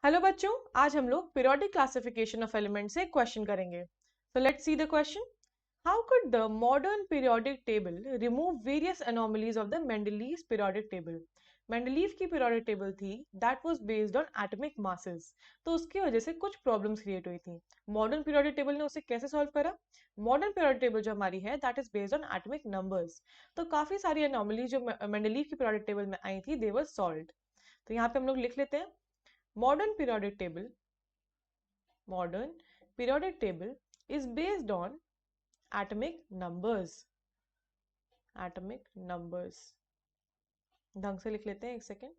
Hello बच्चों, आज हम लोग पीरियोडिक क्लासिफिकेशन ऑफ एलिमेंट से क्वेश्चन करेंगे। तो let's see the question. How could the modern periodic table remove various anomalies of the Mendeleev periodic table. Mendeleev की periodic table थी that was based on atomic masses. तो उसकी वजह से कुछ प्रॉब्लम्स क्रिएट हुई थी। मॉडर्न पीरियोडिक टेबल ने उसे कैसे सॉल्व करा? मॉडर्न पीरियोडिक टेबल जो हमारी है that is based on atomic numbers. तो काफी सारी एनोमली जो मेंडलीव की पीरियोडिक टेबल में आई थी दे वर सॉल्व्ड। तो यहाँ पे हम लोग लिख लेते हैं modern periodic table modern periodic table is based on atomic numbers ढंग से लिख लेते हैं, एक second.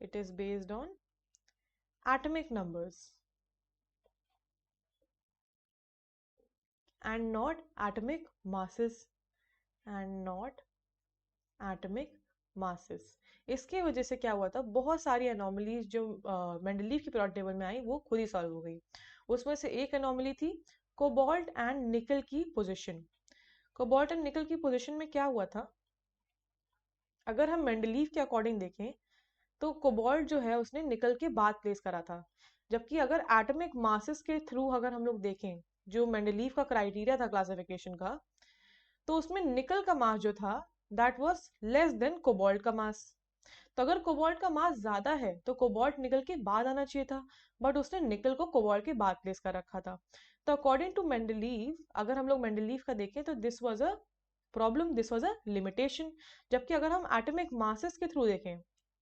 it is based on atomic numbers and not atomic masses and not atomic masses। इसके वजह से क्या हुआ था, बहुत सारी एनोमलीज जो मेंडलीव की पीरियोडिक टेबल में आई वो खुद ही सॉल्व हो गई। उसमें से एक एनोमली थी कोबाल्ट एंड निकल की पोजीशन। कोबाल्ट एंड निकल की पोजीशन में क्या हुआ था, अगर हम मेंडलीव के अकॉर्डिंग देखें तो कोबाल्ट जो है उसने निकल के बाद प्लेस करा था। जबकि अगर एटॉमिक मासेस के थ्रू अगर हम लोग देखें, जो मेंडलीव का क्राइटेरिया था क्लासिफिकेशन का, तो उसमें निकल का मास जो था that was less than cobalt का मास। तो अगर कोबाल्ट का मास ज्यादा है तो कोबाल्ट निकल के बाद आना चाहिए था, बट उसने निकल को कोबाल्ट के बाद प्लेस कर रखा था। तो अकॉर्डिंग टू मेंडलीव, अगर हम लोग मेंडलीव का देखें तो this was a problem, this was a limitation. जबकि अगर हम एटॉमिक मासेस के थ्रू देखें,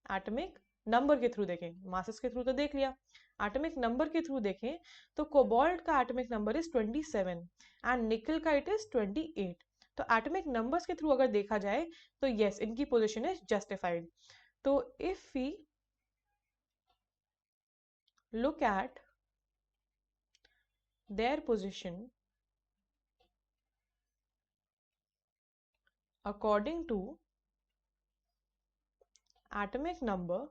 एटॉमिक नंबर के थ्रू देखें, मासेस के थ्रू तो देख लिया, एटॉमिक नंबर के थ्रू देखें तो कोबाल्ट का एटॉमिक नंबर इज 27 एंड निकल का इट इज 28। तो एटॉमिक नंबर्स के थ्रू अगर देखा जाए तो यस, इनकी पोजीशन इज जस्टिफाइड। तो if we look at their position according to atomic number,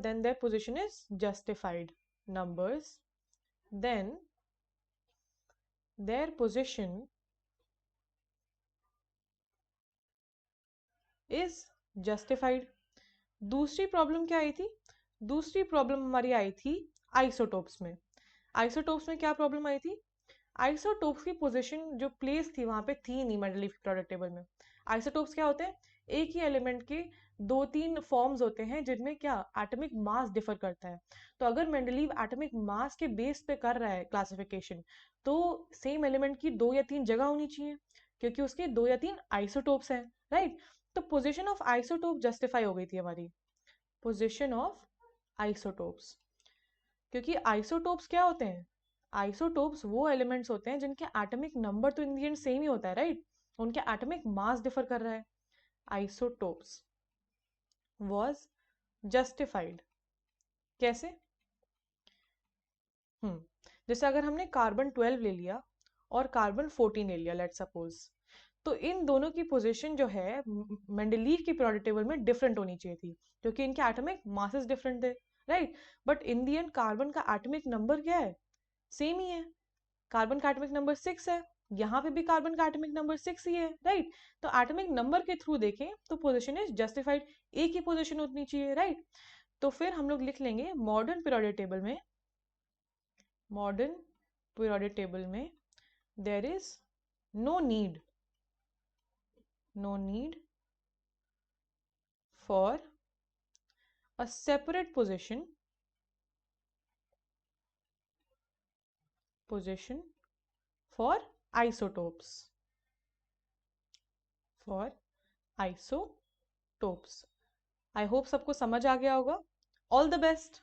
then their position is justified numbers, then their position is justified। दूसरी प्रॉब्लम क्या आई थी? दूसरी प्रॉब्लम हमारी आई थी आइसोटोप्स में। आइसोटोप्स में क्या प्रॉब्लम आई थी? आइसोटोप्स की पोजीशन जो प्लेस थी वहां पे थी नहीं मेंडलीव पीरियोडिक टेबल में। आइसोटोप्स क्या होते हैं? एक ही एलिमेंट के दो तीन फॉर्म्स होते हैं जिनमें क्या एटॉमिक मास डिफर करता है। तो अगर मेंडलीव एटॉमिक मास के बेस पे कर रहा है क्लासिफिकेशन, तो सेम एलिमेंट की दो या तीन जगह होनी चाहिए, क्योंकि उसके दो या तीन आइसोटोप्स हैं, राइट। तो पोजीशन ऑफ आइसोटोप जस्टिफाई हो गई थी हमारी, पोजीशन ऑफ आइसोटोप्स। क्योंकि आइसोटोप्स क्या होते हैं? आइसोटोप्स वो एलिमेंट्स होते हैं जिनके एटॉमिक नंबर तो इन दी एंड सेम ही होता है, राइट। उनके एटॉमिक मास डिफर कर रहा है। Isotopes was justified. कैसे? जैसे अगर हमने कार्बन 12 ले लिया और कार्बन 14 ले लिया, लेट सपोज, तो इन दोनों की पोजीशन जो है मेंडलीव की पीरियोडिक टेबल में डिफरेंट होनी चाहिए थी, क्योंकि इनके एटॉमिक मासेस डिफरेंट थे, right. But in the and carbon का एटॉमिक नंबर क्या है? सेम ही है। कार्बन का एटॉमिक नंबर 6 है, यहाँ पे भी कार्बन का एटॉमिक नंबर 6 ही है, राइट। तो एटॉमिक नंबर के थ्रू देखें तो पोजीशन इज जस्टिफाइड, एक ही पोजीशन होनी चाहिए, राइट। तो फिर हम लोग लिख लेंगे मॉडर्न पीरियोडिक टेबल में, मॉडर्न पीरियोडिक टेबल में there is no need, no need for a separate position for isotopes, for isotopes। I hope सबको समझ आ गया होगा। All the best.